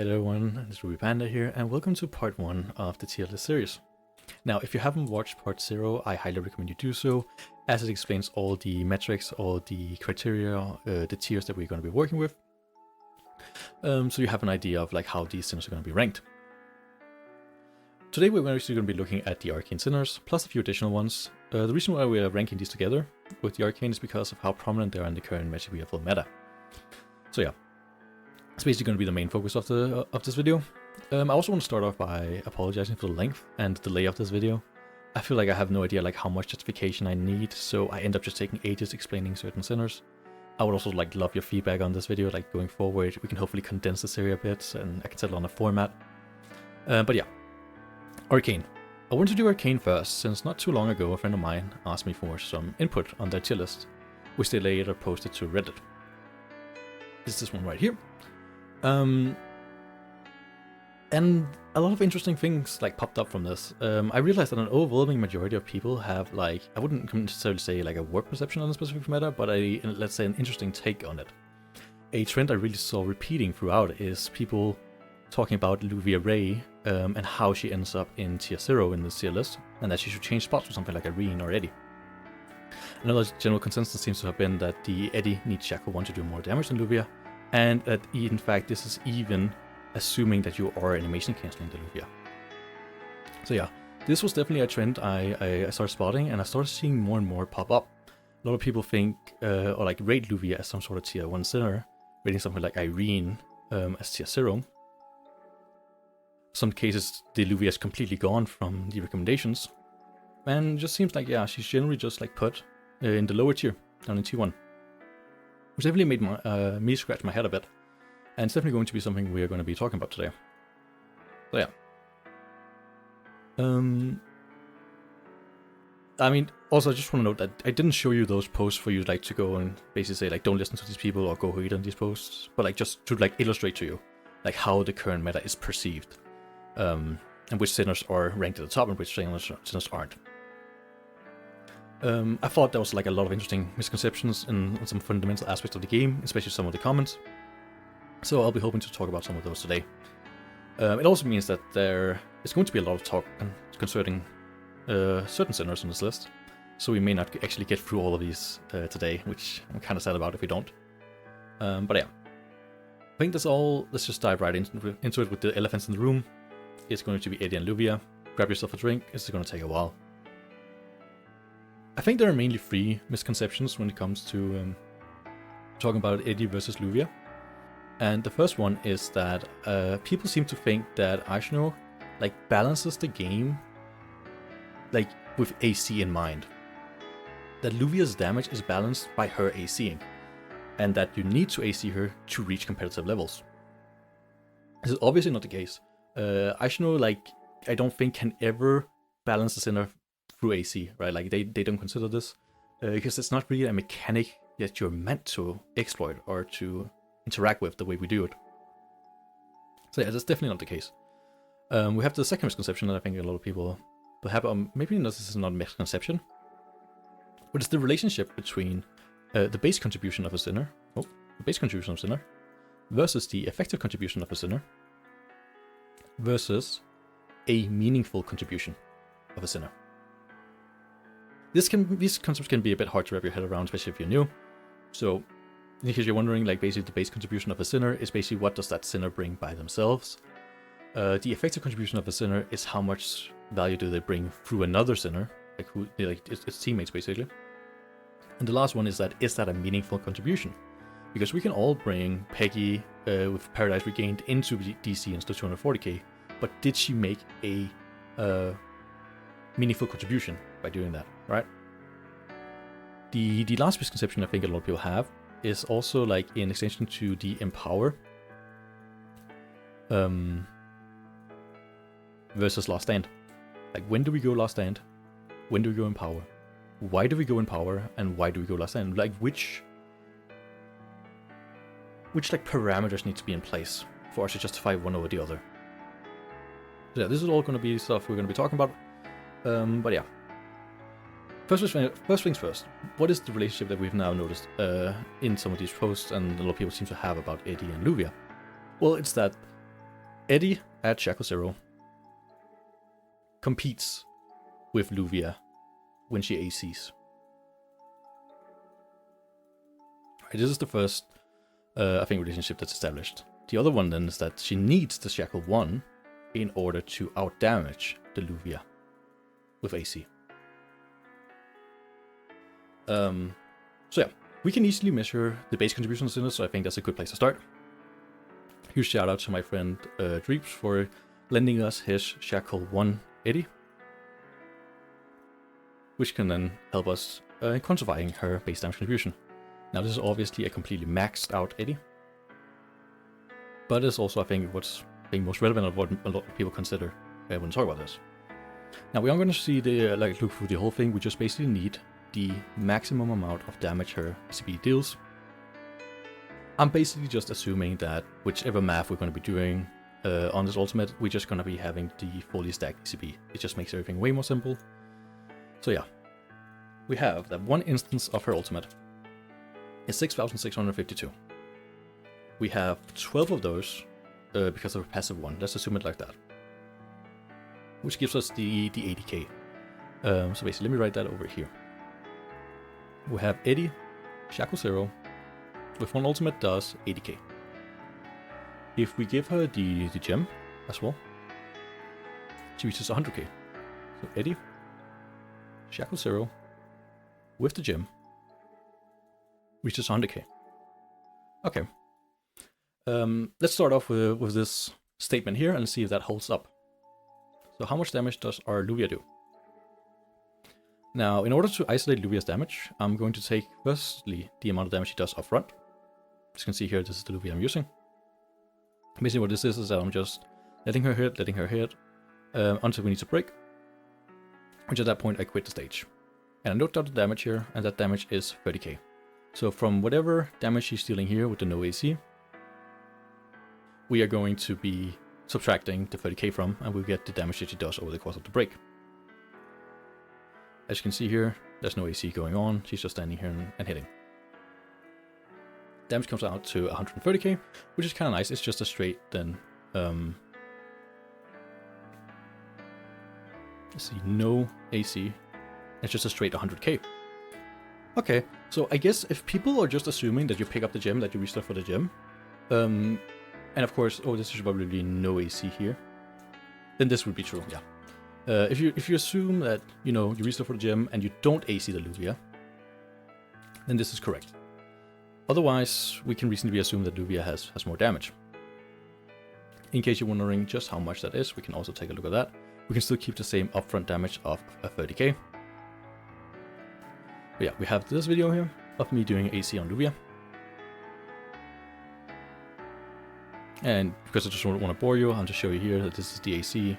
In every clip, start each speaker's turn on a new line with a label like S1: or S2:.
S1: Hello everyone, it's Ruby Panda here, and welcome to part 1 of the tier list series. Now, if you haven't watched part 0, I highly recommend you do so, as it explains all the metrics, all the criteria, the tiers that we're going to be working with, so you have an idea of like how these sinners are going to be ranked. Today we're actually going to be looking at the Arcane sinners, plus a few additional ones. The reason why we're ranking these together with the Arcane is because of how prominent they are in the current Magic VFL meta. So yeah. It's basically going to be the main focus of this video. I also want to start off by apologizing for the length and delay of this video. I feel like I have no idea like how much justification I need, so I end up just taking ages explaining certain sinners. I would also like love your feedback on this video, like going forward. We can hopefully condense this area a bit and I can settle on a format. But yeah, Arcane. I want to do Arcane first, since not too long ago a friend of mine asked me for some input on their tier list, which they later posted to Reddit. It's this one right here. And a lot of interesting things like popped up from this. I realized that an overwhelming majority of people have like, I wouldn't necessarily say like a warped perception on a specific matter, but let's say an interesting take on it. A trend I really saw repeating throughout is people talking about Luvia Ray and how she ends up in tier 0 in this tier list, and that she should change spots with something like Eirene or Etti. Another general consensus seems to have been that the Etti needs Shackle 1 to do more damage than Luvia, and that in fact this is even assuming that you are animation cancelling the Luvia. So yeah, this was definitely a trend I started spotting, and I started seeing more and more pop up. A lot of people think, or like rate Luvia as some sort of tier 1 sinner, rating something like Eirene as tier 0. Some cases the Luvia is completely gone from the recommendations, and just seems like, yeah, she's generally just like put in the lower tier, down in tier 1. Which definitely made me scratch my head a bit, and it's definitely going to be something we're going to be talking about today. So yeah. I mean, also I just want to note that I didn't show you those posts for you like to go and basically say like don't listen to these people or go read on these posts, but like just to like illustrate to you like how the current meta is perceived, and which sinners are ranked at the top and which sinners aren't. I thought there was like a lot of interesting misconceptions in some fundamental aspects of the game, especially some of the comments. So I'll be hoping to talk about some of those today. It also means that there is going to be a lot of talk concerning certain sinners on this list, so we may not actually get through all of these today, which I'm kind of sad about if we don't. But yeah, I think that's all. Let's just dive right into it with the elephants in the room. It's going to be Etti and Luvia. Grab yourself a drink. This is going to take a while. I think there are mainly 3 misconceptions when it comes to talking about Etti versus Luvia. And the first one is that people seem to think that Arcane like balances the game like with AC in mind. That Luvia's damage is balanced by her ACing, and that you need to AC her to reach competitive levels. This is obviously not the case. Arcane, like, I don't think can ever balance the sinner through AC, right? Like they don't consider this because it's not really a mechanic that you're meant to exploit or to interact with the way we do it. So yeah, that's definitely not the case. We have the second misconception that I think a lot of people have, maybe this is not a misconception, but it's the relationship between the base contribution of a sinner, versus the effective contribution of a sinner, versus a meaningful contribution of a sinner. These concepts can be a bit hard to wrap your head around, especially if you're new. So, in case you're wondering, like basically the base contribution of a sinner is basically what does that sinner bring by themselves. The effective contribution of a sinner is how much value do they bring through another sinner, like its teammates basically. And the last one is that a meaningful contribution? Because we can all bring Peggy with Paradise Regained into DC and still 240k, but did she make a meaningful contribution by doing that, right? The last misconception I think a lot of people have is also like in extension to the Empower versus Last Stand. Like, when do we go Last Stand? When do we go Empower? Why do we go Empower? And why do we go Last Stand? Like, which like parameters need to be in place for us to justify one over the other? So yeah, this is all going to be stuff we're going to be talking about. But yeah. First things first, what is the relationship that we've now noticed in some of these posts and a lot of people seem to have about Etti and Luvia? Well, it's that Etti at Shackle 0 competes with Luvia when she ACs. Right, this is the first, I think, relationship that's established. The other one then is that she needs the Shackle 1 in order to outdamage the Luvia with AC. So yeah, we can easily measure the base contributions in this, so I think that's a good place to start. Huge shout out to my friend Dreeps for lending us his Shackle 1 Etti, which can then help us in quantifying her base damage contribution. Now this is obviously a completely maxed out Etti, but it's also, I think, what's being most relevant of what a lot of people consider when talk about this. Now we aren't going to see the look through the whole thing. We just basically need the maximum amount of damage her ECB deals. I'm basically just assuming that whichever math we're going to be doing on this ultimate, we're just going to be having the fully stacked ECB. It just makes everything way more simple. So yeah, we have that one instance of her ultimate is 6,652. We have 12 of those because of a passive one. Let's assume it like that, which gives us the 80k. So basically, let me write that over here. We have Etti, Shackle 0, with one ultimate does 80k. If we give her the gem as well, she reaches 100k. So Etti, Shackle 0, with the gem, reaches 100k. Okay. Let's start off with this statement here and see if that holds up. So how much damage does our Luvia do? Now, in order to isolate Luvia's damage, I'm going to take firstly the amount of damage she does up front. As you can see here, this is the Luvia I'm using. Basically what this is that I'm just letting her hit until we need to break, which at that point I quit the stage. And I note down the damage here, and that damage is 30k. So from whatever damage she's dealing here with the no AC, we are going to be subtracting the 30k from, and we'll get the damage that she does over the course of the break. As you can see here, there's no AC going on, she's just standing here and hitting. Damage comes out to 130k, which is kind of nice. It's just a straight then, let's see, no AC, it's just a straight 100k. Okay, so I guess if people are just assuming that you pick up the gem, that you restart for the gem, and of course, oh, this is probably no AC here, then this would be true, yeah. If you assume that, you know, you restart for the gem and you don't AC the Luvia, then this is correct. Otherwise, we can reasonably assume that Luvia has more damage. In case you're wondering just how much that is, we can also take a look at that. We can still keep the same upfront damage of 30k. But yeah, we have this video here of me doing AC on Luvia. And because I just don't want to bore you, I'll just show you here that this is the AC.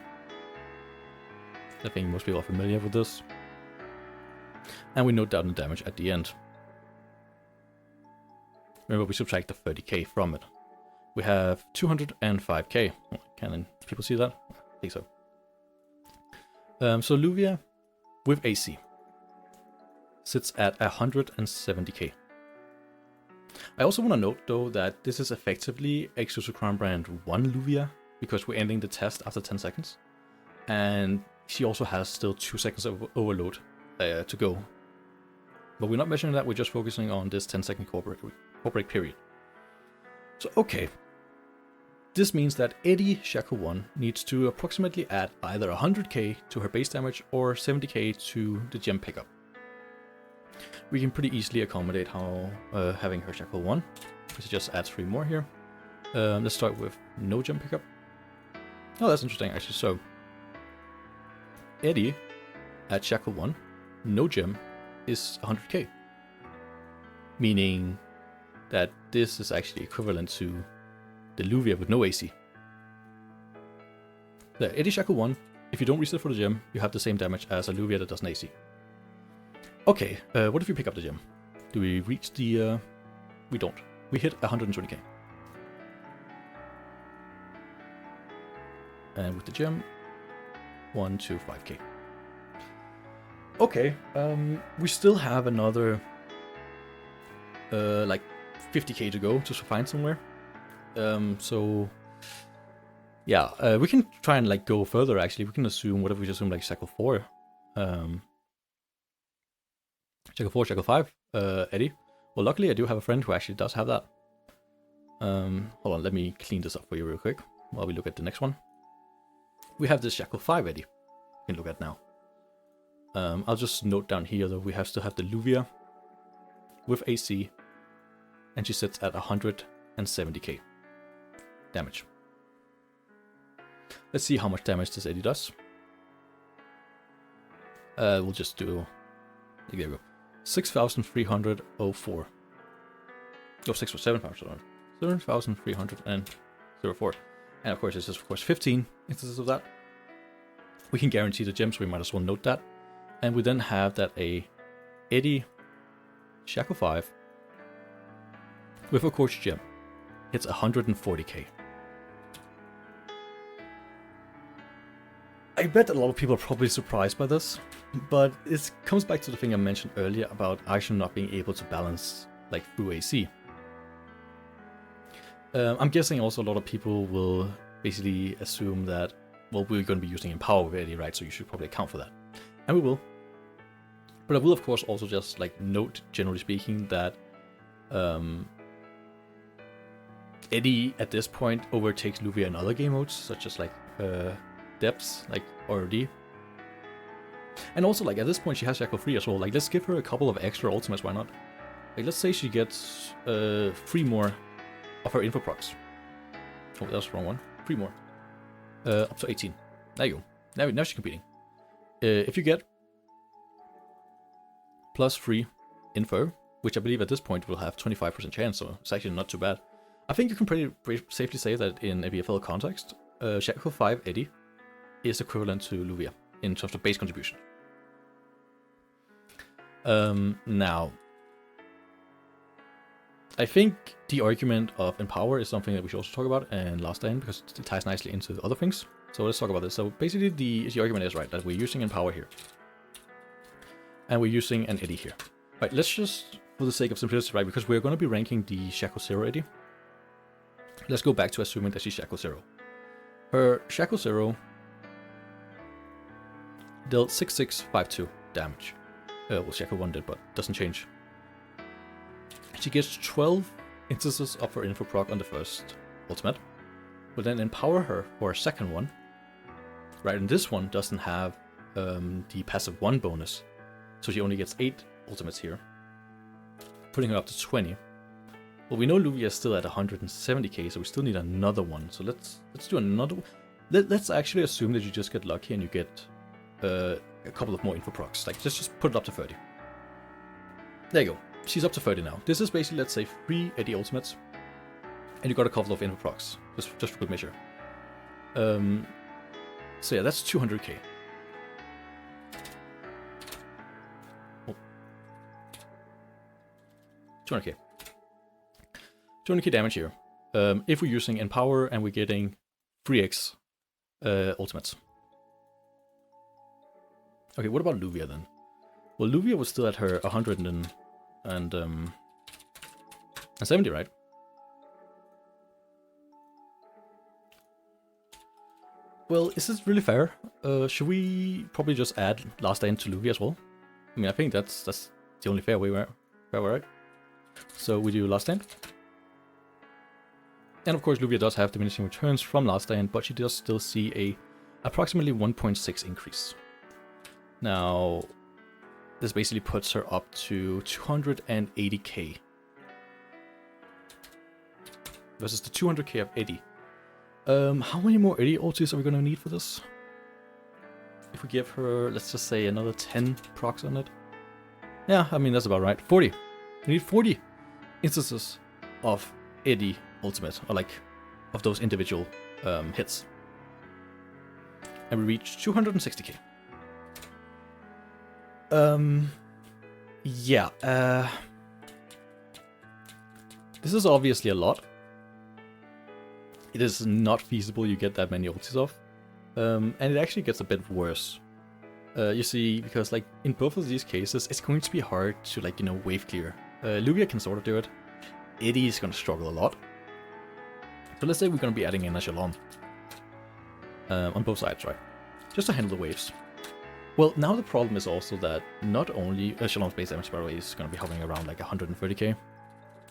S1: I think most people are familiar with this. And we note down the damage at the end. Remember, we subtract the 30k from it. We have 205k. Can people see that? I think so. So Luvia with AC sits at 170k. I also want to note though that this is effectively Exclusive Crown Brand 1 Luvia, because we're ending the test after 10 seconds. And she also has still 2 seconds of overload to go. But we're not measuring that, we're just focusing on this 10-second core break period. So okay, this means that Etti Shackle 1 needs to approximately add either 100k to her base damage or 70k to the gem pickup. We can pretty easily accommodate how having her Shackle 1, because it just adds 3 more here. Let's start with no gem pickup. Oh, that's interesting actually. So Etti at Shackle 1, no gem, is 100k. Meaning that this is actually equivalent to the Luvia with no AC. The Etti Shackle 1, if you don't reset for the gem, you have the same damage as a Luvia that doesn't AC. Okay, what if we pick up the gem? Do we reach the... we don't. We hit 120k. And with the gem, 125k. Okay, we still have another like 50k to go to find somewhere. So Yeah, we can try and like go further. Actually, we can assume, what if we just assume like Shackle 4, Shackle 4, Shackle 5, Eddie. Well, luckily I do have a friend who actually does have that. Hold on, let me clean this up for you real quick while we look at the next one. We have this Shackle 5 Eddie we can look at now. I'll just note down here that we still have the Luvia with AC, and she sits at 170k damage. Let's see how much damage this Eddie does. We'll just do, there we go, 6,304. Oh, 7,304. And of course, this is of course 15 instances of that. We can guarantee the gems, so we might as well note that. And we then have that a Eddie Shackle 5 with a coach gem hits 140k. I bet a lot of people are probably surprised by this, but it comes back to the thing I mentioned earlier about Aisha not being able to balance like through AC. I'm guessing also a lot of people will basically assume that, well, we're going to be using Empower with Eddie, right? So you should probably account for that. And we will. But I will, of course, also just like note, generally speaking, that Eddie at this point overtakes Luvia in other game modes, such as like Depths, like RD. And also, like, at this point, she has Shackle 3 as well. Like, let's give her a couple of extra ultimates, why not? Like, let's say she gets 3 more of her info procs. Oh, that was the wrong one. 3 more. Up to 18. There you go. Now she's competing. If you get +3 info, which I believe at this point will have 25% chance, so it's actually not too bad. I think you can pretty safely say that in a BFL context, Shackle 5 Eddie is equivalent to Luvia in terms of base contribution. Now, I think the argument of Empower is something that we should also talk about and Last Stand, because it ties nicely into the other things. So let's talk about this. So basically the argument is, right, that we're using Empower here. And we're using an Eddie here. Right, let's just, for the sake of simplicity, right, because we're going to be ranking the Shackle 0 Eddie. Let's go back to assuming that she's Shackle 0. Her Shackle 0 dealt 6652 damage. Well, Shackle 1 did, but doesn't change. She gets 12 instances of her info proc on the first ultimate. We'll then empower her for a second one. Right, and this one doesn't have the passive 1 bonus. So she only gets 8 ultimates here, putting her up to 20. Well, we know Luvia is still at 170k, so we still need another one. So let's do another one. Let's actually assume that you just get lucky and you get a couple of more info procs. Like, just put it up to 30. There you go. She's up to 30 now. This is basically, let's say, 3 Eddie ultimates, and you got a couple of info procs, just for good measure. So yeah, that's 200k. Oh. 200k. 200k damage here. If we're using Empower and we're getting 3x ultimates. Okay, what about Luvia then? Well, Luvia was still at her 170, right? Well, is this really fair? Should we probably just add Last Stand to Luvia as well? I mean, I think that's the only fair way, right? So we do Last Stand. And of course, Luvia does have diminishing returns from Last Stand, but she does still see a approximately 1.6 increase. Now, this basically puts her up to 280k. Versus the 200k of Eddie. How many more Eddie ultis are we going to need for this? If we give her, let's just say, another 10 procs on it. Yeah, I mean, that's about right. 40. We need 40 instances of Eddie ultimate, or like, of those individual hits. And we reach 260k. Yeah, this is obviously a lot. It is not feasible you get that many ultis off. And it actually gets a bit worse. You see, because like in both of these cases, it's going to be hard to, like, you know, wave clear. Luvia can sort of do it. Eddie is going to struggle a lot. So let's say we're going to be adding in a Shalom. on both sides, right? Just to handle the waves. Well, now the problem is also that not only Shalom's base damage, by the way, is going to be hovering around like 130k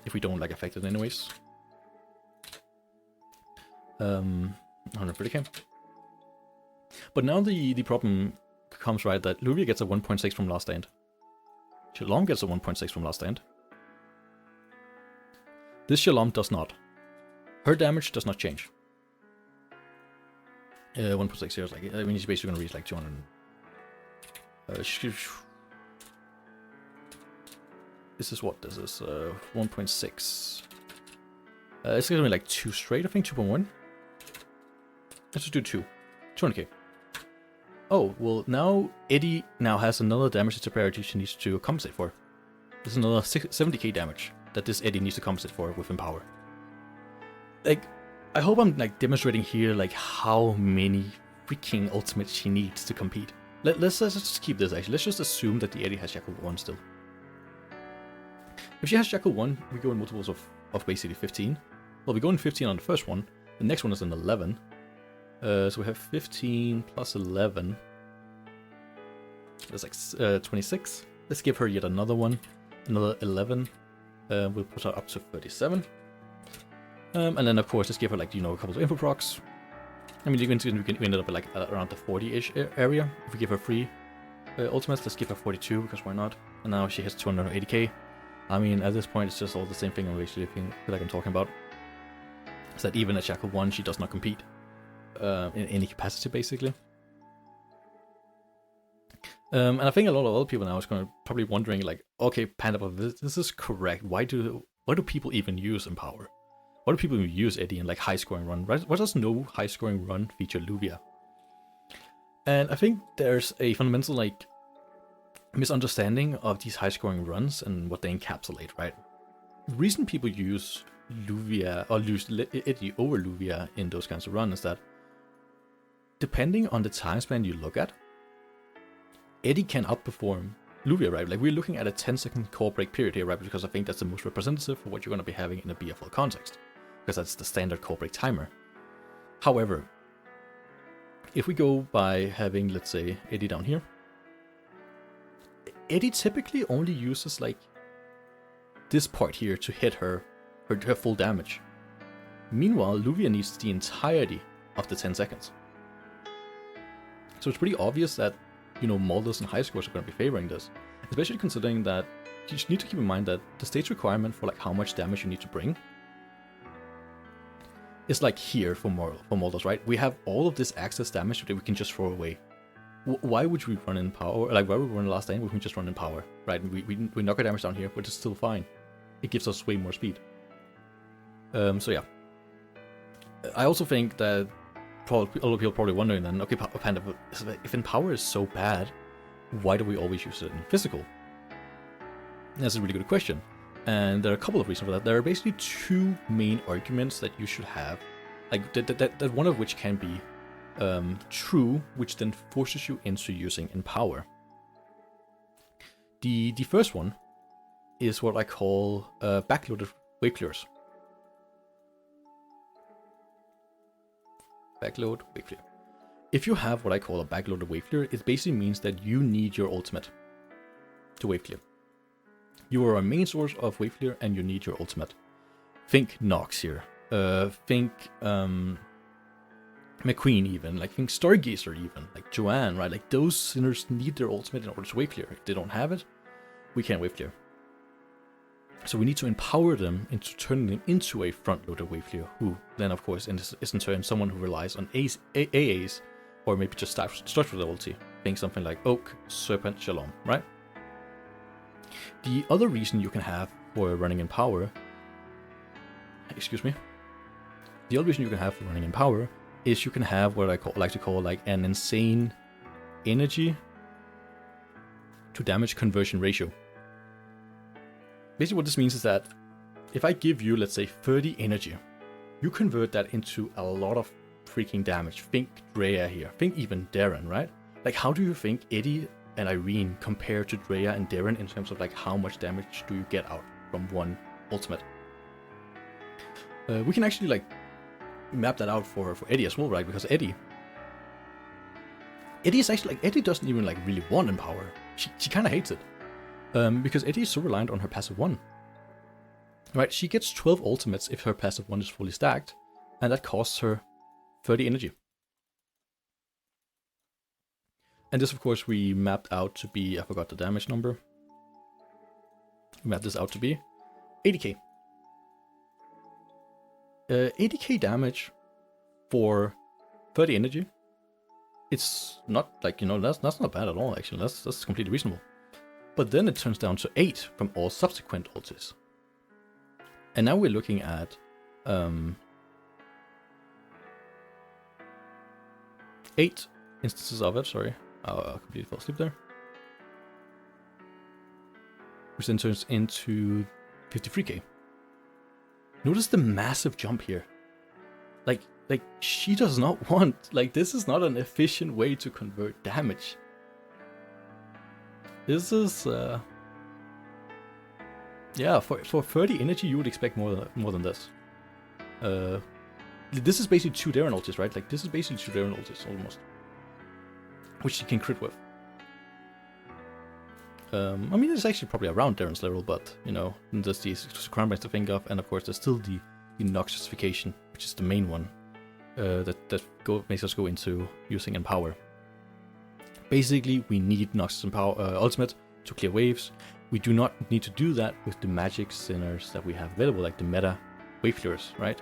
S1: if we don't like affect it anyways. 130k. But now the problem comes, right, that Luvia gets a 1.6 from last stand. Shalom gets a 1.6 from last stand. This Shalom does not. Her damage does not change. 1.6 here is like, I mean, he's basically going to reach like 200. This is what? This is 1.6. It's going to be like 2 straight, I think, 2.1. Let's just do 2. 200k. Oh, well, now Etti now has another damage disparity she needs to compensate for. There's another 70k damage that this Etti needs to compensate for with Empower. Like, I hope I'm like demonstrating here like how many freaking ultimates she needs to compete. Let's just keep this actually. Let's just assume that the Etti has Shackle 1 still. If she has Shackle 1, we go in multiples of basically 15. Well, we go in 15 on the first one. The next one is an 11. So we have 15 plus 11. That's like 26. Let's give her yet another one. Another 11. We'll put her up to 37. And then, of course, let's give her, like, you know, a couple of info procs. I mean, we ended up at, like, around the 40-ish area. If we give her 3 ultimates, let's give her 42, because why not? And now she has 280k. I mean, at this point, it's just all the same thing I actually feel like I'm talking about. Is that even at Shackle 1, she does not compete in any capacity, basically. And I think a lot of other people now is going to probably wondering, like, okay, Panda, this is correct. Why do people even use Empower? Why do people even use Etti in like high scoring run? Right? Why does no high scoring run feature Luvia? And I think there's a fundamental like misunderstanding of these high scoring runs and what they encapsulate, right? The reason people use Luvia or use Etti over Luvia in those kinds of runs is that depending on the time span you look at, Etti can outperform Luvia, right? Like we're looking at a 10-second core break period here, right? Because I think that's the most representative for what you're going to be having in a BFL context, because that's the standard core break timer. However, if we go by having, let's say, Etti down here, Etti typically only uses like this part here to hit her full damage. Meanwhile, Luvia needs the entirety of the 10 seconds. So it's pretty obvious that, you know, molders and high scores are going to be favoring this, especially considering that you just need to keep in mind that the state's requirement for like how much damage you need to bring is like here for molders, right? We have all of this excess damage that we can just throw away. Why would we run in power? Like, why would we run last lane? We can just run in power, right? We knock our damage down here, but it's still fine. It gives us way more speed. So yeah, I also think that a lot of people probably wondering then, okay, Panda, if Empower is so bad, why do we always use it in physical? And that's a really good question. And there are a couple of reasons for that. There are basically 2 main arguments that you should have, like that one of which can be true, which then forces you into using Empower. The first one is what I call backloaded wave clears. Backload wave clear. If you have what I call a backloaded wave clear, it basically means that you need your ultimate to wave clear. You are a main source of wave clear and you need your ultimate. Think Nox here. Think McQueen even. Like think Stargazer even. Like Joanne, right? Like those sinners need their ultimate in order to wave clear. If they don't have it, we can't wave clear. So we need to empower them into turning them into a front-loaded wave clear, who then, of course, is in turn someone who relies on AAs, or maybe just starts with the ulti. Think something like Oak, Serpent, Shalom, right? The other reason you can have for running in power, the other reason you can have for running in power is you can have what I like to call like an insane energy to damage conversion ratio. Basically what this means is that if I give you, let's say, 30 energy, you convert that into a lot of freaking damage. Think Drea here. Think even Darren, right? Like, how do you think Etti and Eirene compare to Drea and Darren in terms of, like, how much damage do you get out from one ultimate? We can actually, like, map that out for Etti as well, right? Because Etti Etti is actually like, Etti doesn't even like really want Empower. She kind of hates it. Because Etti is so reliant on her passive 1. Right, she gets 12 ultimates if her passive 1 is fully stacked, and that costs her 30 energy. And this, of course, we mapped out to be, I forgot the damage number. We mapped this out to be 80k. 80k damage for 30 energy. It's not like, you know, that's not bad at all, actually. That's completely reasonable. But then it turns down to 8 from all subsequent ultis. And now we're looking at 8 instances of it, sorry. I completely fell asleep there. Which then turns into 53k. Notice the massive jump here. Like she does not want, like, this is not an efficient way to convert damage. This is, yeah, for 30 energy you would expect more than this. This is basically 2 Darren ultis, right? Like, this is basically 2 Darren ultis, almost. Which she can crit with. I mean, it's actually probably around Darren's level, but, you know, there's these crown bands to think of, and of course there's still the Noxification, which is the main one, that makes us go into using Empower. Basically, we need Noxus Empower Ultimate to clear waves. We do not need to do that with the magic sinners that we have available, like the meta wave clearers, right?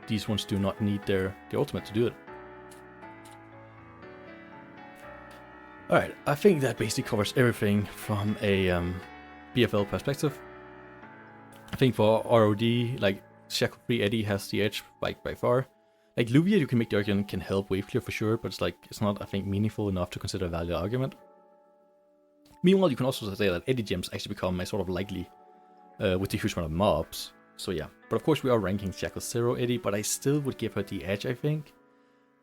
S1: These ones do not need their ultimate to do it. Alright, I think that basically covers everything from a BFL perspective. I think for ROD, like, Shackle Free Etti has the edge by far. Like, Luvia, you can make the argument can help wave clear for sure, but it's not, I think, meaningful enough to consider a valid argument. Meanwhile, you can also say that Etti gems actually become a sort of likely with the huge amount of mobs. So yeah, but of course we are ranking Shackle 0 Etti, but I still would give her the edge, I think.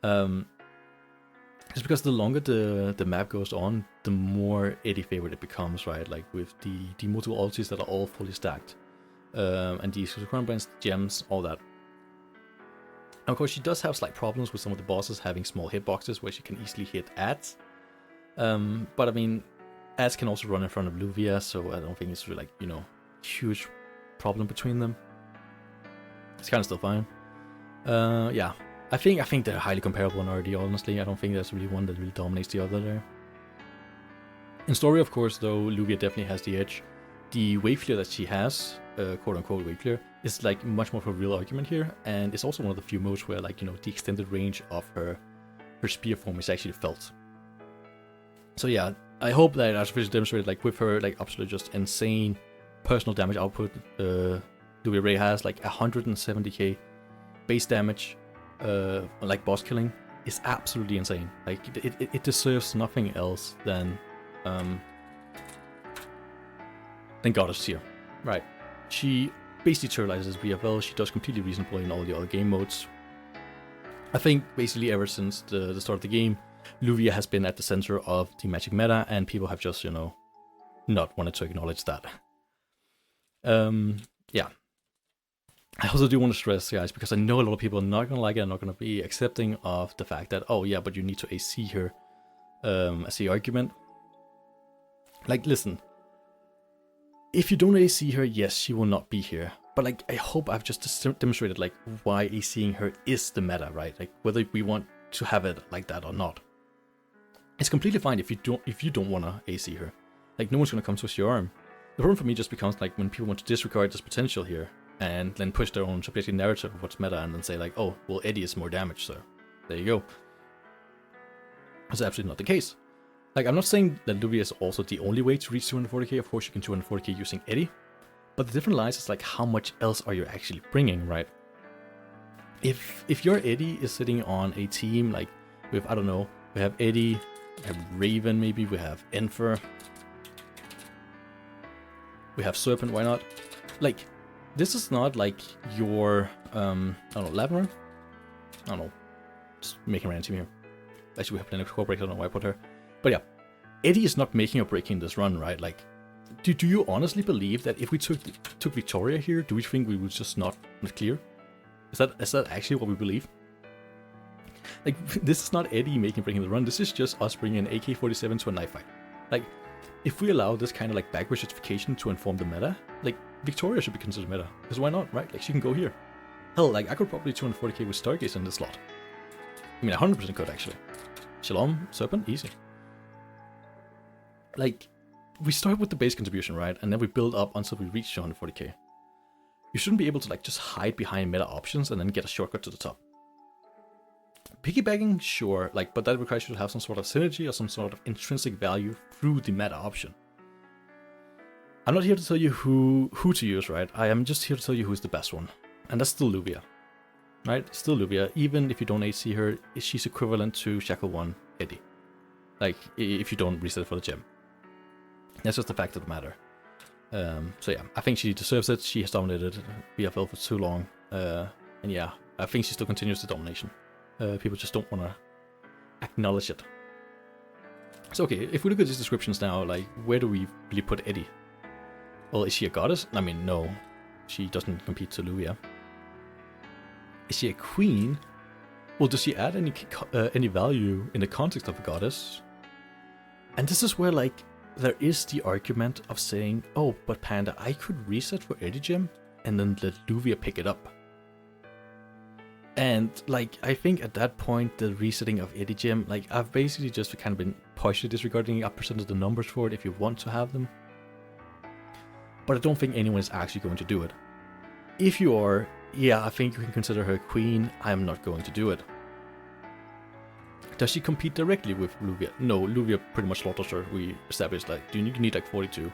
S1: Just because the longer the map goes on, the more Etti favorite it becomes, right? Like with the multiple ultis that are all fully stacked. And the crown bands, gems, all that. And of course, she does have slight problems with some of the bosses having small hitboxes where she can easily hit ads. But I mean, ads can also run in front of Luvia, so I don't think it's really, like, you know, huge problem between them. It's kind of still fine. Yeah, I think they're highly comparable in RD, honestly. I don't think there's really one that really dominates the other there. In story, of course, though, Luvia definitely has the edge. The wave clear that she has, quote-unquote wave clear, is like much more of a real argument here, and it's also one of the few modes where, like, you know, the extended range of her spear form is actually felt. So yeah, I hope that Artificial demonstrated, like, with her, like, absolutely just insane personal damage output. Luvia Ray has like 170k base damage, like boss killing, is absolutely insane. Like, it deserves nothing else than Goddess Tier, right? She basically terrorizes BFL. She does completely reasonable in all the other game modes. I think basically ever since the start of the game, Luvia has been at the center of the magic meta, and people have just, you know, not wanted to acknowledge that. Yeah. I also do want to stress, guys, because I know a lot of people are not going to like it, are not going to be accepting of the fact that, oh yeah, but you need to AC her as the argument. Like, listen, if you don't AC her, yes, she will not be here. But, like, I hope I've just demonstrated, like, why ACing her is the meta, right? Like, whether we want to have it like that or not. It's completely fine if you don't want to AC her. Like, no one's going to come twist your arm. The problem for me just becomes, like, when people want to disregard this potential here and then push their own subjective narrative of what's meta and then say, like, oh, well, Etti is more damage, so there you go. That's absolutely not the case. Like, I'm not saying that Luvia is also the only way to reach 240k. Of course, you can 240k using Etti. But the different lies is, like, how much else are you actually bringing, right? If your Etti is sitting on a team, like, with, I don't know, we have Etti, we have Raven, maybe, we have Enfer, we have Serpent, why not? Like, this is not like your, I don't know, Lavender? I don't know, just making a random team here. Actually, we have Linux Corporate, I don't know why I put her. But yeah, Etti is not making or breaking this run, right? Like, do you honestly believe that if we took Victoria here, do we think we would just not clear? Is that actually what we believe? Like, this is not Eddie bringing the run. This is just us bringing an AK-47 to a knife fight. Like, if we allow this kind of like backward justification to inform the meta, like Victoria should be considered meta. Because why not, right? Like, she can go here. Hell, like I could probably 240k with Stargaze in this slot. I mean, 100% could actually. Shalom, Serpent, easy. Like, we start with the base contribution, right? And then we build up until we reach 240k. You shouldn't be able to like just hide behind meta options and then get a shortcut to the top. Piggybacking, sure, like, but that requires you to have some sort of synergy or some sort of intrinsic value through the meta option. I'm not here to tell you who to use, right? I am just here to tell you who's the best one. And that's still Luvia. Right? Still Luvia. Even if you don't AC her, she's equivalent to Shackle 1 Eddie. Like, if you don't reset for the gem. That's just the fact of the matter. So yeah, I think she deserves it. She has dominated BFL for too long. And yeah, I think she still continues the domination. People just don't want to acknowledge it. So okay, if we look at these descriptions now, like, where do we really put Eddie? Well, is she a goddess? I mean, no. She doesn't compete to Luvia. Is she a queen? Well, does she add any value in the context of a goddess? And this is where, like, there is the argument of saying, oh, but Panda, I could reset for Eddie Gem and then let Luvia pick it up. And, like, I think at that point, the resetting of Eddie Gem, like, I've basically just kind of been partially disregarding. I've presented the numbers for it if you want to have them. But I don't think anyone is actually going to do it. If you are, yeah, I think you can consider her queen. I'm not going to do it. Does she compete directly with Luvia? No, Luvia pretty much slaughters her. We established, like, you need like 42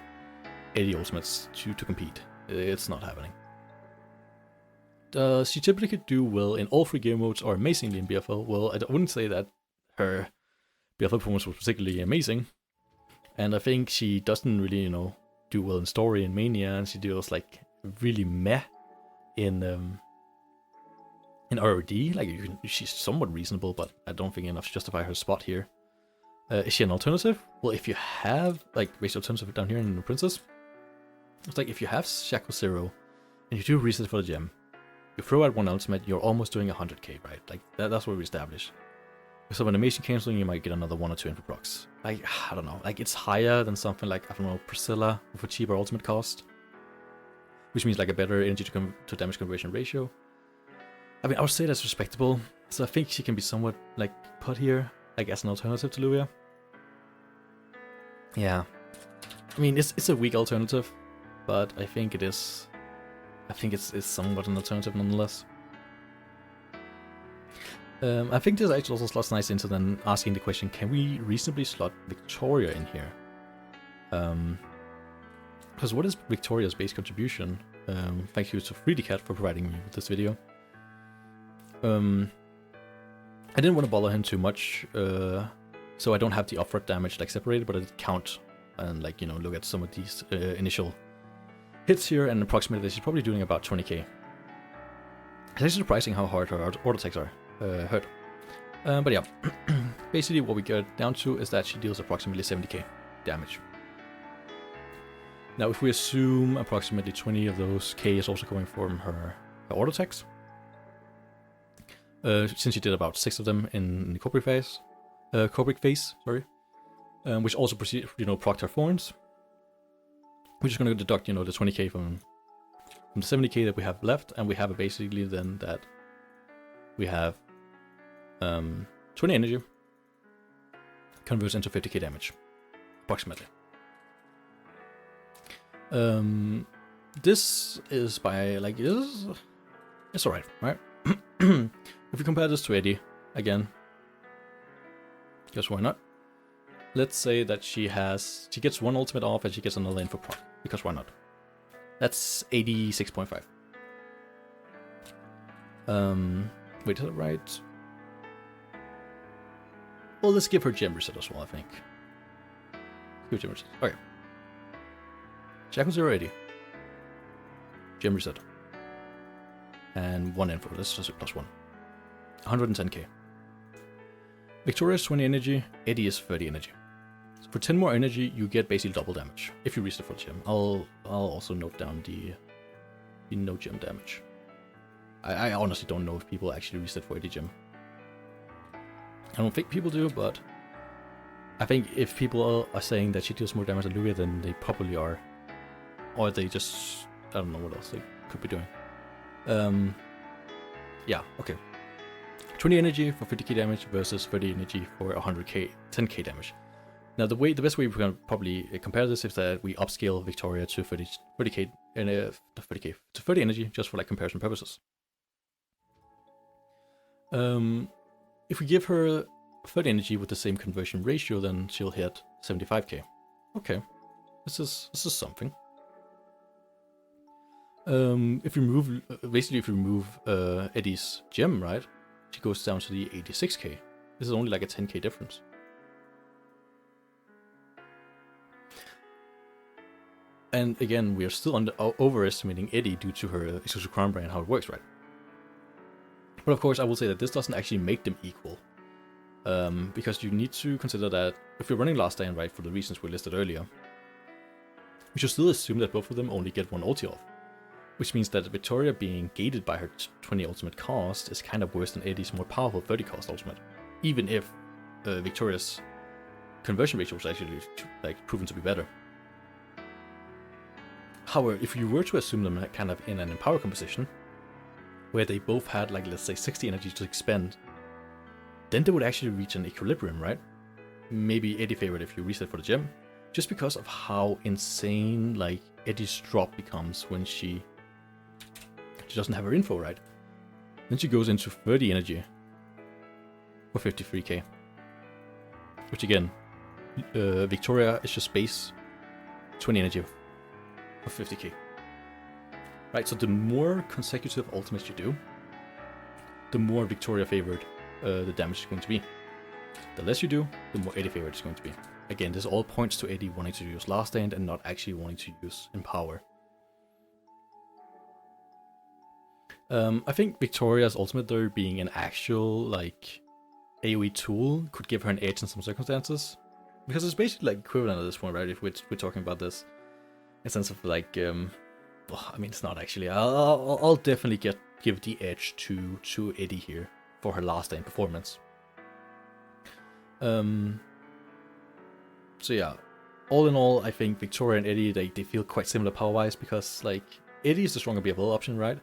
S1: Eddie ultimates to compete. It's not happening. Does she typically do well in all three game modes or amazingly in BFL? Well, I wouldn't say that her BFL performance was particularly amazing. And I think she doesn't really, you know, do well in story and mania, and she deals like really meh in ROD. Like, she's somewhat reasonable, but I don't think enough to justify her spot here. Is she an alternative? Well, if you have like basic alternative down here in the Princess, it's like if you have Shackle 0 and you do reset for the gem, you throw out one ultimate, you're almost doing 100k, right? Like that's what we established. So when animation canceling, you might get another 1 or 2 info procs. Like, I don't know, like it's higher than something like, I don't know, Priscilla with a cheaper ultimate cost, which means like a better energy to damage conversion ratio. I mean, I would say that's respectable. So I think she can be somewhat like put here, like as an alternative to Luvia. Yeah, I mean it's a weak alternative, but I think it is. I think it's somewhat an alternative nonetheless. I think this actually also slots nice into then asking the question, can we reasonably slot Victoria in here? Because what is Victoria's base contribution? Thank you to 3DCat for providing me with this video. I didn't want to bother him too much, so I don't have the upfront damage like separated, but I did count and like, you know, look at some of these initial hits here, and approximately she's probably doing about 20k. It's actually surprising how hard her auto attacks are hurt. But yeah, basically what we get down to is that she deals approximately 70k damage. Now if we assume approximately 20 of those k is also coming from her auto attacks, since she did about 6 of them in the Cobric phase, which also procced her thorns. We're just going to deduct, you know, the 20k from the 70k that we have left, and we have basically then that we have 20 energy converts into 50k damage, approximately. This is by like it's alright, right? If we compare this to Eddie again, guess why not? Let's say that she gets one ultimate off and she gets another info proc, because why not? That's 86.5. Wait, is that right? Well, let's give her gem reset as well, I think. Give gem reset. Okay. Shackle 0 80. Gem reset. And 1 info. Let's just plus 1. 110k. Victoria's 20 energy, Eddie is 30 energy. So for 10 more energy, you get basically double damage if you reset for the gem. I'll also note down the no gem damage. I honestly don't know if people actually reset for Eddie gem. I don't think people do, but I think if people are saying that she deals more damage than Luvia, then they probably are. Or they just, I don't know what else they could be doing. Yeah, okay. 20 energy for 50k damage versus 30 energy for 100k, 10k damage. Now the best way we can probably compare this is that we upscale Victoria to 30k and 30k to 30 energy just for like comparison purposes. If we give her 30 energy with the same conversion ratio, then she'll hit 75k. Okay, this is something. If you remove Etti's gem, right, she goes down to the 86k. This is only like a 10k difference. And again, we are still overestimating Etti due to her exclusive crown brand and how it works, right? But of course, I will say that this doesn't actually make them equal. Because you need to consider that if you're running Last Stand, right, for the reasons we listed earlier, we should still assume that both of them only get one ulti off. Which means that Victoria being gated by her 20 ultimate cost is kind of worse than Etti's more powerful 30 cost ultimate. Even if Victoria's conversion ratio was actually like proven to be better. However, if you were to assume them kind of in an empower composition, where they both had like, let's say 60 energy to expend, then they would actually reach an equilibrium, right? Maybe Etti favored if you reset for the gem, just because of how insane like Etti's drop becomes when she doesn't have her info, right? Then she goes into 30 energy for 53k. Which again, Victoria is just base 20 energy for 50k. Right, so the more consecutive ultimates you do, the more Victoria favored the damage is going to be. The less you do, the more Etti favored it's going to be. Again, this all points to Etti wanting to use Last Stand and not actually wanting to use Empower. I think Victoria's ultimate though being an actual like AoE tool could give her an edge in some circumstances. Because it's basically like equivalent at this point, right? If we're talking about this in sense of like, well, I mean it's not actually. I'll definitely give the edge to Etti here for her Last Stand performance. So yeah, all in all, I think Victoria and Etti they feel quite similar power-wise because like Etti is the stronger BFL option, right?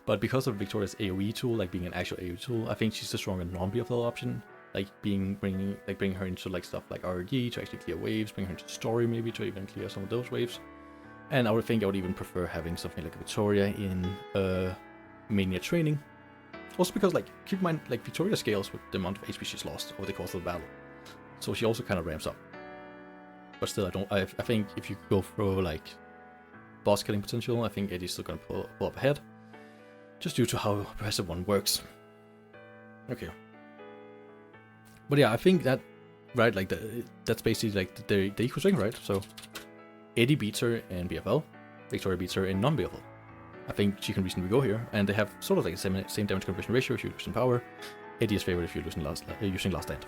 S1: But because of Victoria's AoE tool, like being an actual AoE tool, I think she's the stronger non-BFL option. Like bringing her into like stuff like RRD to actually clear waves, bring her into story maybe to even clear some of those waves. And I would even prefer having something like Victoria in Mania training. Also because like keep in mind like Victoria scales with the amount of HP she's lost over the course of the battle. So she also kind of ramps up. But still I think if you go for like boss killing potential, I think Etti's still gonna pull up ahead. Just due to how Progressive 1 works. Okay. But yeah, I think that, right, like that's basically like the equal strength, right? So Etti beats her in BFL, Victoria beats her in non-BFL. I think she can reasonably go here, and they have sort of like the same damage conversion ratio if you're using power. Etti is favored if you're using Last Stand.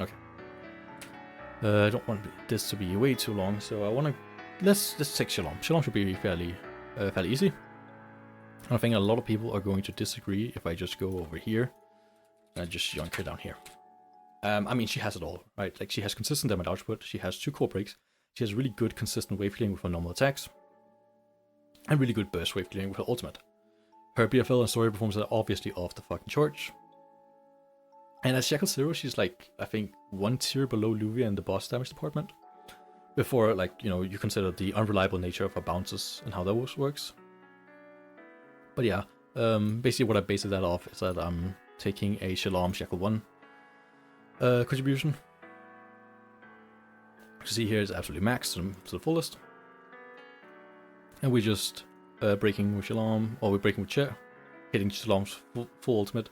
S1: Okay. I don't want this to be way too long, so I want to let's take Shalom. Shalom should be fairly easy. I think a lot of people are going to disagree if I just go over here and just yoink her down here. I mean, she has it all, right? Like, she has consistent damage output, she has 2 core breaks, she has really good consistent wave clearing with her normal attacks, and really good burst wave clearing with her ultimate. Her BFL and story performance are obviously off the fucking charts. And as Shackle Zero, she's like, I think, 1 tier below Luvia in the boss damage department. Before, like, you know, you consider the unreliable nature of her bounces and how that works. But yeah, basically what I based that off is that I'm taking a Shalom Shackle 1 contribution. You see here is absolutely maxed to the fullest. And we just breaking with Shalom, or we're breaking with Chair, hitting Shalom's full ultimate,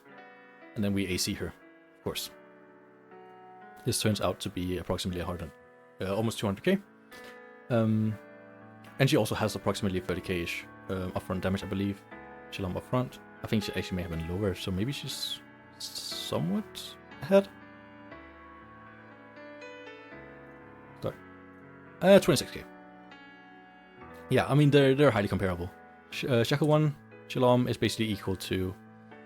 S1: and then we AC her, of course. This turns out to be approximately almost 200k. And she also has approximately 30k-ish upfront damage, I believe. Shalom upfront. I think she actually may have been lower, so maybe she's somewhat ahead. Sorry. 26k. Yeah, I mean they're highly comparable. Shackle 1, Shalom is basically equal to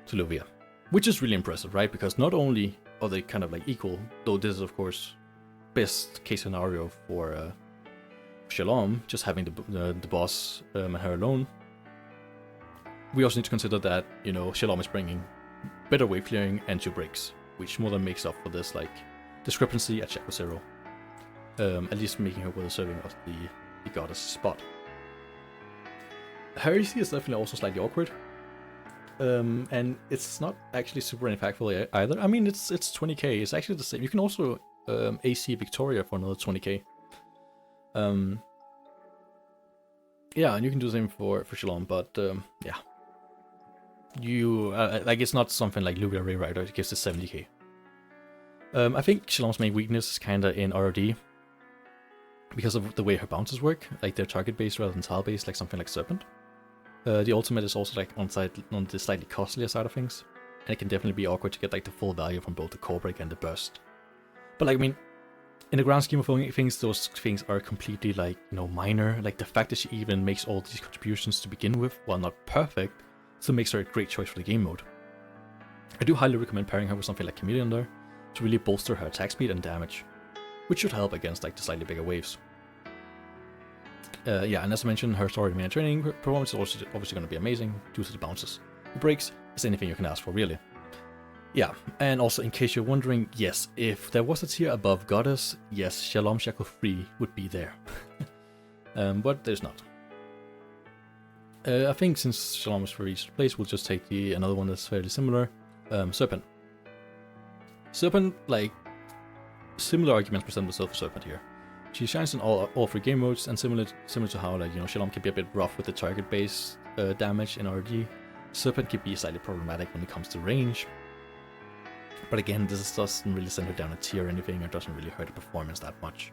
S1: Luvia, which is really impressive, right? Because not only or they kind of like equal. Though this is of course best case scenario for Shalom, just having the boss and her alone. We also need to consider that, you know, Shalom is bringing better wave clearing and 2 breaks, which more than makes up for this like discrepancy at Shackle 0. At least making her deserving of the goddess spot. Her EC is definitely also slightly awkward. And it's not actually super impactful either. I mean, it's 20k. It's actually the same. You can also AC Victoria for another 20k. Yeah, and you can do the same for Shalom, but yeah. You like, it's not something like Luvia Ray Rider. It gives it 70k. I think Shalom's main weakness is kind of in ROD because of the way her bounces work. Like they're target based rather than tile based, like something like Serpent. The ultimate is also like on the slightly costlier side of things, and it can definitely be awkward to get like the full value from both the core break and the burst. But like, I mean, in the grand scheme of things, those things are completely like, you know, minor. Like the fact that she even makes all these contributions to begin with, while not perfect, still makes her a great choice for the game mode. I do highly recommend pairing her with something like Chameleon there to really bolster her attack speed and damage, which should help against like the slightly bigger waves. Yeah, and as I mentioned, her story and training performance is also obviously going to be amazing due to the bounces. The breaks is anything you can ask for, really. Yeah, and also in case you're wondering, yes, if there was a tier above Goddess, yes, Shalom Shackle 3 would be there. But there's not. I think since Shalom is for each place, we'll just take another one that's fairly similar, Serpent. Serpent, like, similar arguments present themselves for Serpent here. She shines in all 3 game modes, and similar to how, like, you know, Shalom can be a bit rough with the target-based damage in RD. Serpent can be slightly problematic when it comes to range. But again, this doesn't really send her down a tier or anything, or doesn't really hurt the performance that much.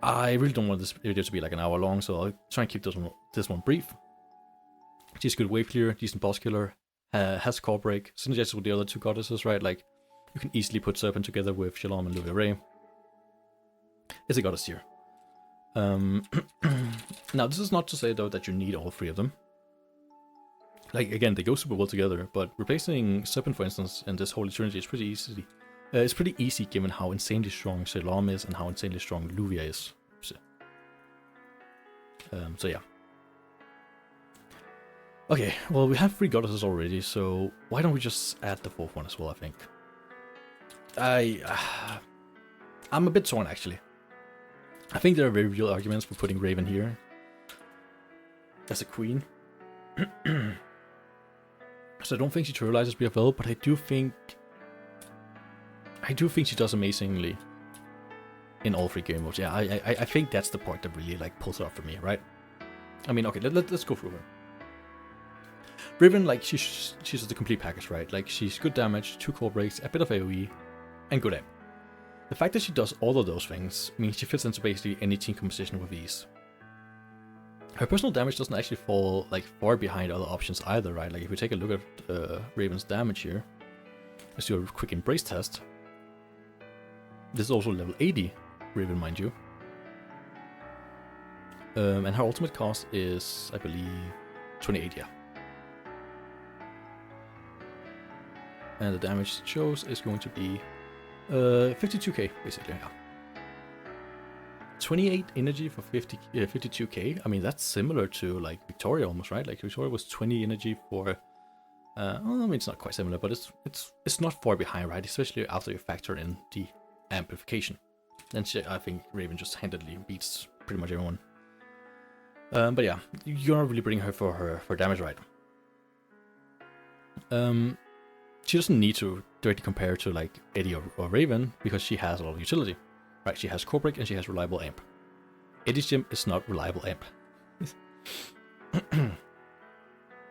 S1: I really don't want this video to be like an hour long, so I'll try and keep this one brief. She's good wave clear, decent boss killer, has core break, synergizes with the other 2 goddesses, right? Like, you can easily put Serpent together with Shalom and Luvia Ray. It's a goddess tier. Now, this is not to say though that you need all 3 of them. Like, again, they go super well together, but replacing Serpent, for instance, in this Holy Trinity is pretty easy. It's pretty easy given how insanely strong Shalom is and how insanely strong Luvia is. So yeah. Okay, well, we have 3 goddesses already, so why don't we just add the 4th one as well, I think. I'm a bit torn, actually. I think there are very real arguments for putting Raven here as a queen. So I don't think she trivializes BFL, but I do think she does amazingly in all 3 game modes. Yeah, I think that's the point that really like pulls it off for me, right? I mean, okay, let's go through her. Raven, like, she's the complete package, right? Like, she's good damage, 2 core breaks, a bit of AoE, and good aim. The fact that she does all of those things means she fits into basically any team composition with ease. Her personal damage doesn't actually fall like far behind other options either, right? Like, if we take a look at Raven's damage here, let's do a quick embrace test. This is also level 80 Raven, mind you. And her ultimate cost is, I believe, 28, yeah. And the damage it shows is going to be 52k, basically, yeah. 28 energy for 52k. I mean, that's similar to like Victoria almost, right? Like Victoria was 20 energy for. Well, I mean, it's not quite similar, but it's not far behind, right? Especially after you factor in the amplification. Then I think Raven just handedly beats pretty much everyone. But yeah, you're not really bringing her for damage, right? She doesn't need to directly compare to like Eddie or Raven because she has a lot of utility. Right, she has core break and she has reliable amp. Eddie's gym is not reliable amp.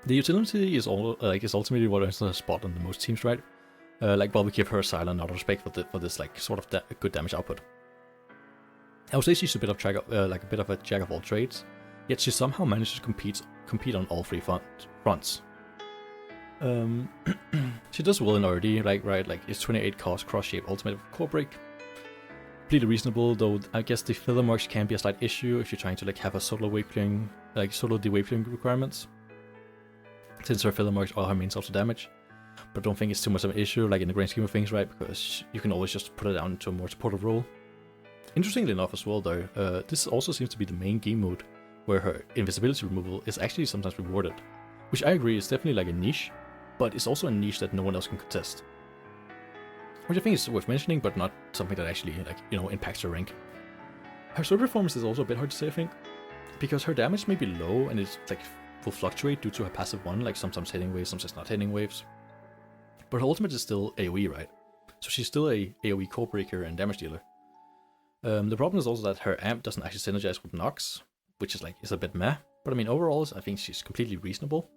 S1: The utility is ultimately what is the spot on the most teams, right? Like, well, we give her silent out of respect for this like sort of good damage output. I would say she's a bit of a jack of all trades, yet she somehow manages to compete on all 3 fronts. She does well in RD, like, right? Like, it's 28 cost cross shape ultimate with core break. Completely reasonable, though I guess the filler marks can be a slight issue if you're trying to like have a solo wave clearing, like solo de-wave clearing requirements, since her filler marks are her main source of damage. but I don't think it's too much of an issue, like in the grand scheme of things, right? Because you can always just put it down into a more supportive role. Interestingly enough as well though, this also seems to be the main game mode where her invisibility removal is actually sometimes rewarded, which I agree is definitely like a niche, but it's also a niche that no one else can contest. Which I think is worth mentioning, but not something that actually, like, you know, impacts her rank. Her sword performance is also a bit hard to say, I think, because her damage may be low and it's like will fluctuate due to her passive one, like sometimes hitting waves, sometimes not hitting waves. But her ultimate is still AoE, right? So she's still a AoE core breaker and damage dealer. The problem is also that her amp doesn't actually synergize with Nox, which is a bit meh. But I mean, overall, I think she's completely reasonable.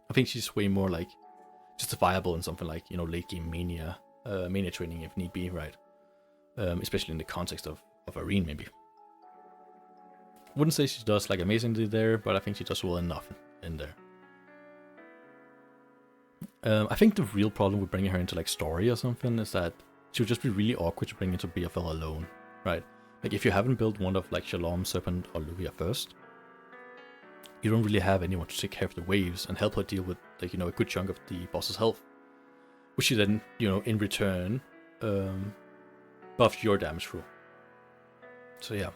S1: I think she's way more like justifiable in something like, you know, late game mania training if need be, right? Especially in the context of Eirene, maybe. Wouldn't say she does like amazingly there, but I think she does well enough in there. I think the real problem with bringing her into like story or something is that she would just be really awkward to bring into BFL alone, right? Like if you haven't built one of like Shalom, Serpent, or Luvia first, you don't really have anyone to take care of the waves and help her deal with, like, you know, a good chunk of the boss's health, which she then, you know, in return buffs your damage through. So yeah,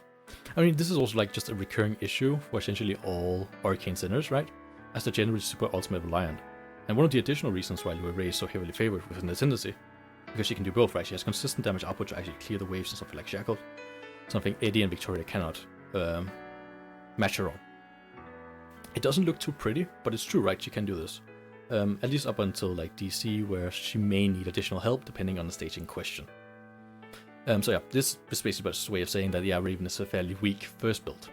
S1: I mean, this is also like just a recurring issue for essentially all Arcane sinners, right? As they're generally super ultimate reliant. And one of the additional reasons why Luvia is so heavily favored within the Ascendancy, because she can do both, right? She has consistent damage output to actually clear the waves and something like Shackled, something Eddie and Victoria cannot match her on. It doesn't look too pretty, but it's true, right? She can do this. At least up until like DC, where she may need additional help depending on the stage in question. So yeah, this is basically just a way of saying that, yeah, Raven is a fairly weak first build.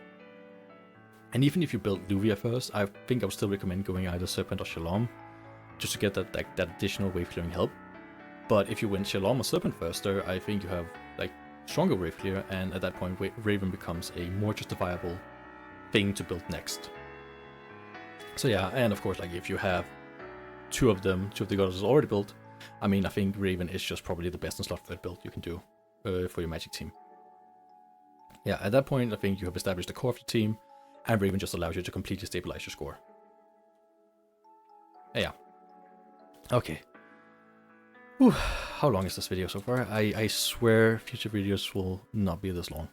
S1: And even if you build Luvia first, I think I would still recommend going either Serpent or Shalom, just to get that additional wave clearing help. But if you win Shalom or Serpent first, there, I think you have like stronger wave clear, and at that point Raven becomes a more justifiable thing to build next. So yeah, and of course, like if you have two of the goddesses already built, I mean, I think Raven is just probably the best in slot third build you can do for your magic team. Yeah, at that point, I think you have established the core of the team, and Raven just allows you to completely stabilize your score. Yeah. Okay. Whew. How long is this video so far? I swear future videos will not be this long.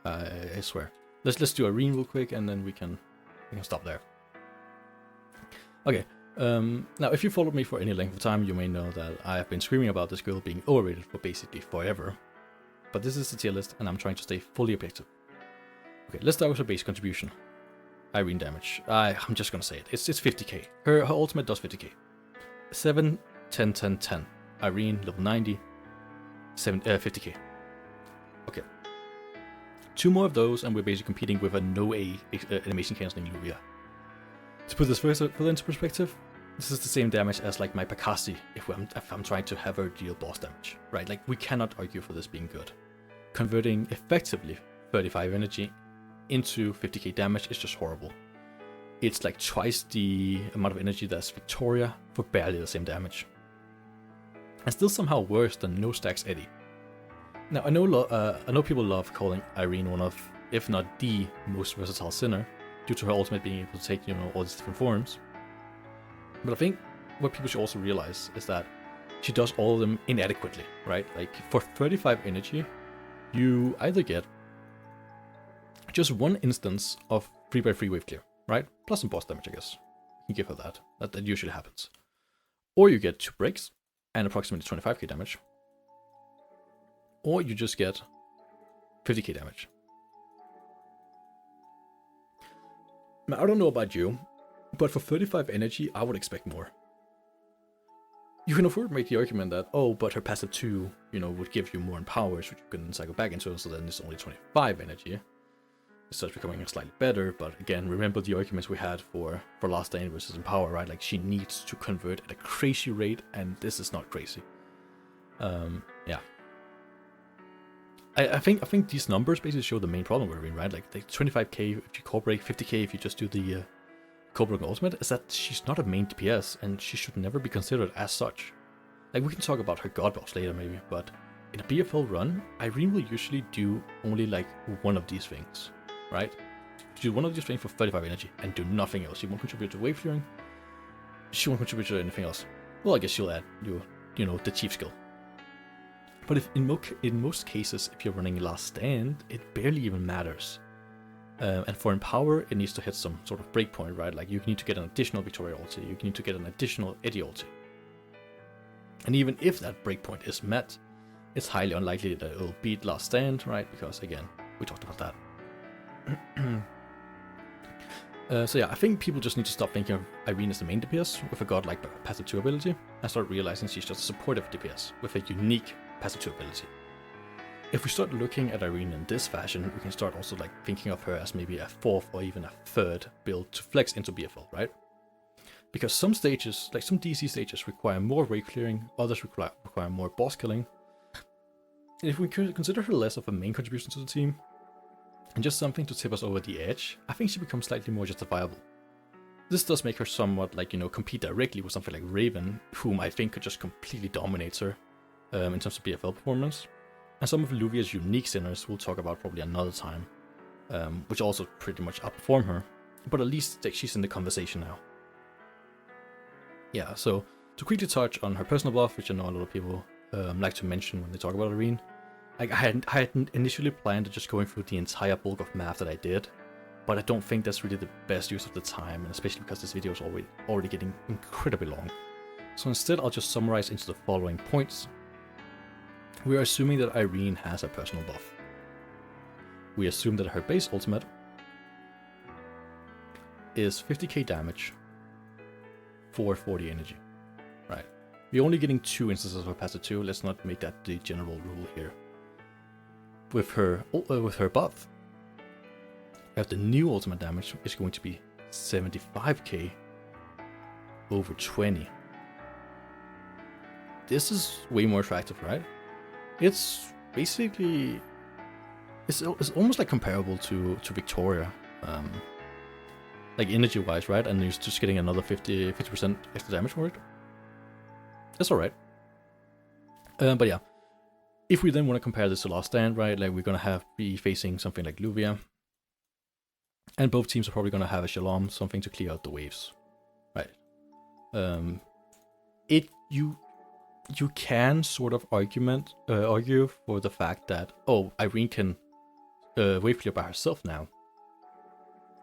S1: I swear. Let's do Eirene real quick, and then we can stop there. Okay. Now, if you followed me for any length of time, you may know that I have been screaming about this girl being overrated for basically forever. But this is the tier list, and I'm trying to stay fully objective. Okay, let's start with her base contribution. Eirene damage. I'm just gonna say it. It's 50k. Her ultimate does 50k. 7, 10, 10, 10. Eirene, level 90. 50k. Okay. 2 more of those, and we're basically competing with a no-A animation cancelling Luvia. To put this further into perspective, this is the same damage as like my Pakasi if I'm trying to have her deal boss damage, right? Like, we cannot argue for this being good. Converting effectively 35 energy into 50k damage is just horrible. It's like twice the amount of energy that's Victoria for barely the same damage. And still somehow worse than no stacks Eddie. Now, I know people love calling Eirene one of, if not the most versatile sinner, due to her ultimate being able to take, you know, all these different forms. But I think what people should also realize is that she does all of them inadequately, right? Like, for 35 energy, you either get just one instance of 3x3 wave clear, right? Plus some boss damage, I guess. You can give her that. That usually happens. Or you get 2 breaks and approximately 25k damage. Or you just get 50k damage. Now, I don't know about you, but for 35 energy, I would expect more. You can afford to make the argument that, oh, but her passive 2, you know, would give you more in powers, which you can cycle back into, so then it's only 25 energy. It starts becoming slightly better, but again, remember the arguments we had for Last Stand versus Empower, right? Like, she needs to convert at a crazy rate, and this is not crazy. Yeah. I think these numbers basically show the main problem with Eirene, right? Like 25k if you core break, 50k if you just do the core broken ultimate, is that she's not a main DPS, and she should never be considered as such. Like, we can talk about her god buffs later maybe, but in a BFL run, Eirene will usually do only like one of these things, right? Do one of these things for 35 energy and do nothing else. She won't contribute to wave clearing. she won't contribute to anything else. Well, I guess she'll add the chief skill. But if in most cases, if you're running Last Stand, it barely even matters. And for Empower, it needs to hit some sort of breakpoint, right? Like you need to get an additional Victoria ulti, you need to get an additional Etti ulti. And even if that breakpoint is met, it's highly unlikely that it'll beat Last Stand, right? Because again, we talked about that. So yeah, I think people just need to stop thinking of Eirene as the main DPS with a godlike passive 2 ability, and start realizing she's just a supportive DPS with a unique passive 2 ability. If we start looking at Eirene in this fashion, we can start also like thinking of her as maybe a 4th or even a 3rd build to flex into BFL, right? Because some stages, like some DC stages, require more raid clearing, others require more boss killing. And if we consider her less of a main contribution to the team, and just something to tip us over the edge, I think she becomes slightly more justifiable. This does make her somewhat like, compete directly with something like Raven, whom I think could just completely dominate her in terms of BFL performance. And some of Luvia's unique sinners we'll talk about probably another time, which also pretty much outperform her, but at least she's in the conversation now. Yeah, so to quickly touch on her personal buff, which I know a lot of people like to mention when they talk about Eirene. I hadn't initially planned on just going through the entire bulk of math that I did, but I don't think that's really the best use of the time, and especially because this video is already getting incredibly long. So instead I'll just summarize into the following points. We are assuming that Eirene has a personal buff. We assume that her base ultimate is 50k damage for 40 energy. Right. We're only getting 2 instances of her passive 2, let's not make that the general rule here. With her buff, the new ultimate damage is going to be 75k over 20. This is way more attractive, right? It's basically it's almost like comparable to Victoria, like energy wise, right? And you're just getting another 50% extra damage for it. That's alright. But yeah, if we then want to compare this to Last Stand, right? Like we're gonna be facing something like Luvia, and both teams are probably gonna have a Shalom, something to clear out the waves, right? You can sort of argue for the fact that Eirene can wave clear by herself now,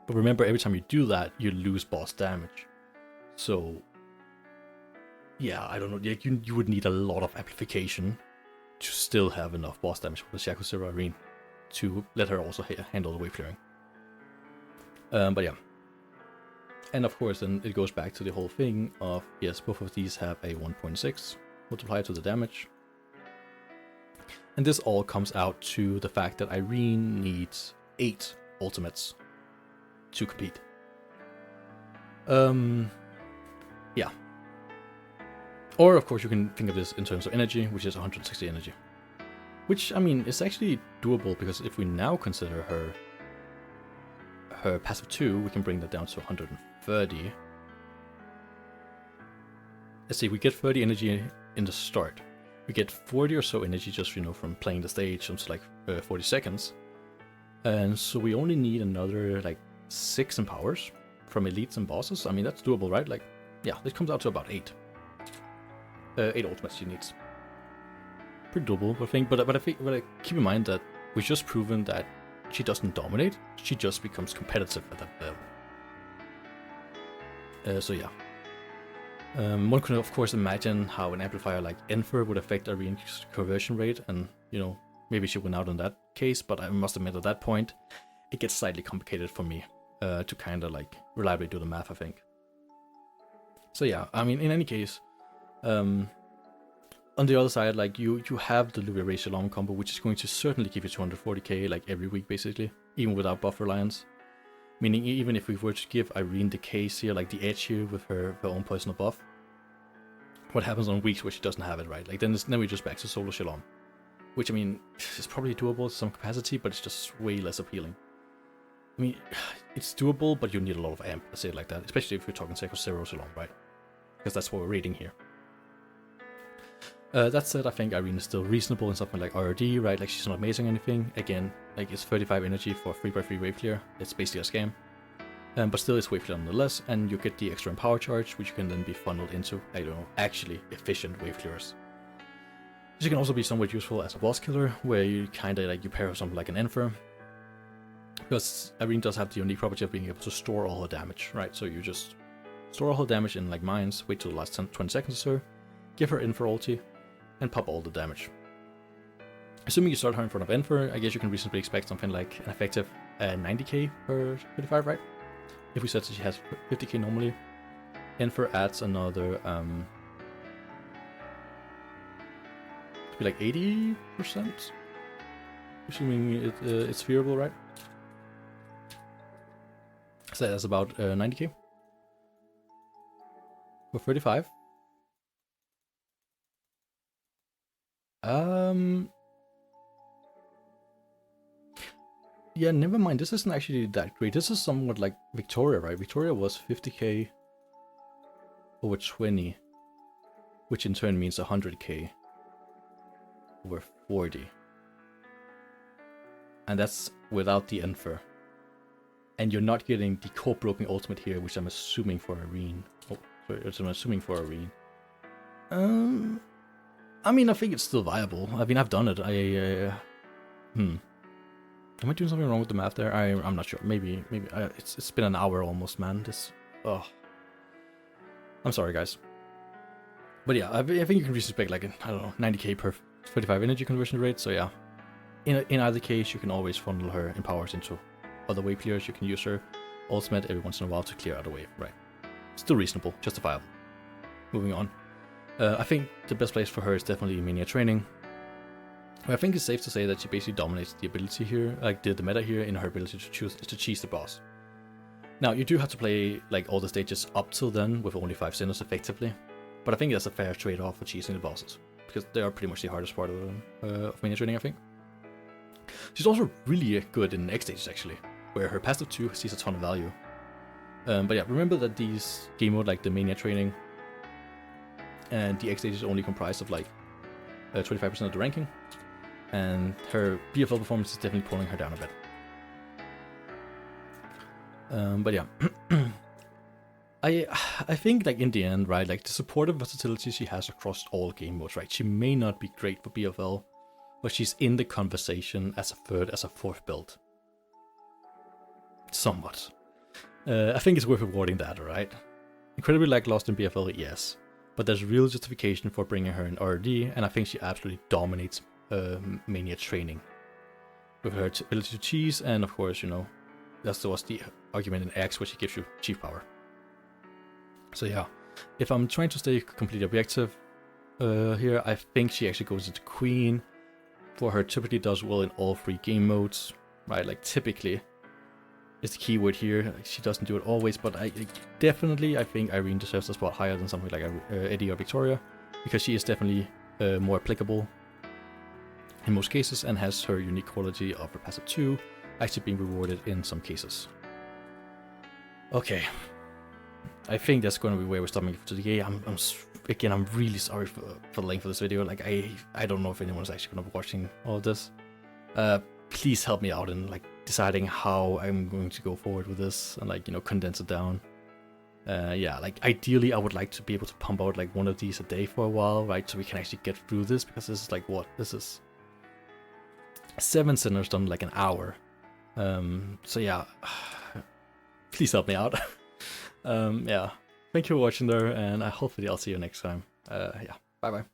S1: but remember, every time you do that, you lose boss damage. So yeah, I don't know. Like you would need a lot of amplification to still have enough boss damage for the Shaku Zero Eirene to let her also handle the wave clearing. But yeah. And of course, then it goes back to the whole thing of, yes, both of these have a 1.6 multiplier to the damage. And this all comes out to the fact that Eirene needs 8 ultimates to compete. Yeah. Or of course you can think of this in terms of energy, which is 160 energy. Which, I mean, is actually doable, because if we now consider her passive 2, we can bring that down to 130. Let's see, we get 30 energy in the start. We get 40 or so energy just, from playing the stage, until like 40 seconds. And so we only need another like 6 empowers from elites and bosses. I mean, that's doable, right? Like, yeah, this comes out to about 8. 8 ultimates she needs. Pretty doable, I think. But keep in mind that we've just proven that she doesn't dominate. She just becomes competitive at that level. So yeah. One could of course imagine how an amplifier like Enfer would affect Eirene's conversion rate, and maybe she went out in that case. But I must admit, at that point, it gets slightly complicated for me to kind of like reliably do the math, I think. So yeah, I mean, in any case. On the other side, like you have the Luvia Ray Shalom combo, which is going to certainly give you 240k like every week, basically, even without buff reliance. Meaning, even if we were to give Eirene the case here, like the edge here with her own personal buff, what happens on weeks where she doesn't have it, right? Like then we're just back to solo Shalom, which I mean is probably doable to some capacity, but it's just way less appealing. I mean, it's doable, but you need a lot of amp, let's say it like that, especially if you're talking Seco Zero Shalom, right? Because that's what we're reading here. That said, I think Eirene is still reasonable in something like RRD, right? Like, she's not amazing or anything. Again, like, it's 35 energy for 3x3 wave clear. It's basically a scam. but still it's wave clear nonetheless, and you get the extra power charge, which can then be funneled into, I don't know, actually efficient wave clearers. This can also be somewhat useful as a boss killer, where you kind of like you pair something like an Enfer, because Eirene does have the unique property of being able to store all her damage, right? So you just store all her damage in like mines, wait till the last 20 seconds or so, give her Enfer ulti, and pop all the damage. Assuming you start her in front of Enfer, I guess you can reasonably expect something like an effective 90k per 35, right? If we said that she has 50k normally, Enfer adds another be like 80%, assuming it's fearable, right? So that's about 90k for 35. Yeah, never mind. This isn't actually that great. This is somewhat like Victoria, right? Victoria was 50k over 20, which in turn means 100k over 40. And that's without the Enfer. And you're not getting the core-broken ultimate here, which I'm assuming for Eirene. Oh, sorry, I'm assuming for Eirene. I mean, I think it's still viable. I mean, I've done it. Am I doing something wrong with the math there? I'm not sure. Maybe. It's been an hour almost, man. Oh. I'm sorry, guys. But yeah, I think you can expect like, I don't know, 90k per 35 energy conversion rate. So yeah, in either case, you can always funnel her in powers into other wave clears. You can use her ultimate every once in a while to clear out a wave, right? Still reasonable, justifiable. Moving on. I think the best place for her is definitely Mania Training. I think it's safe to say that she basically dominates the ability here, like the meta here, in her ability to cheese the boss. Now, you do have to play like all the stages up till then with only 5 sinners effectively, but I think that's a fair trade-off for cheesing the bosses, because they are pretty much the hardest part of Mania Training, I think. She's also really good in X stages actually, where her passive 2 sees a ton of value. But yeah, remember that these game mode like the Mania Training and the X stage is only comprised of like 25% of the ranking, and her BFL performance is definitely pulling her down a bit. But yeah, I think like in the end, right, like the supportive versatility she has across all game modes, right? She may not be great for BFL, but she's in the conversation as a fourth build. Somewhat. I think it's worth rewarding that, right? Incredibly lackluster in BFL, yes. But there's real justification for bringing her in RD, and I think she absolutely dominates Mania Training. With her ability to cheese, and of course, you know, that was the argument in X where she gives you chief power. So yeah, if I'm trying to stay completely objective here, I think she actually goes into Queen. For her, typically does well in all 3 game modes, right? Like typically is the keyword here. Like, she doesn't do it always, but I think Eirene deserves a spot higher than something like Eddie or Victoria, because she is definitely more applicable in most cases and has her unique quality of her passive 2 actually being rewarded in some cases. Okay, I think that's going to be where we're stopping for today. I'm really sorry for the length of this video. Like I don't know if anyone's actually going to be watching all of this. Please help me out in like deciding how I'm going to go forward with this and like, you know, condense it down. Yeah, like ideally I would like to be able to pump out like one of these a day for a while, right? So we can actually get through this, because this is like what? This is 7 sinners done like an hour. So yeah, please help me out. Yeah, thank you for watching there, and hopefully I'll see you next time. Yeah, bye bye.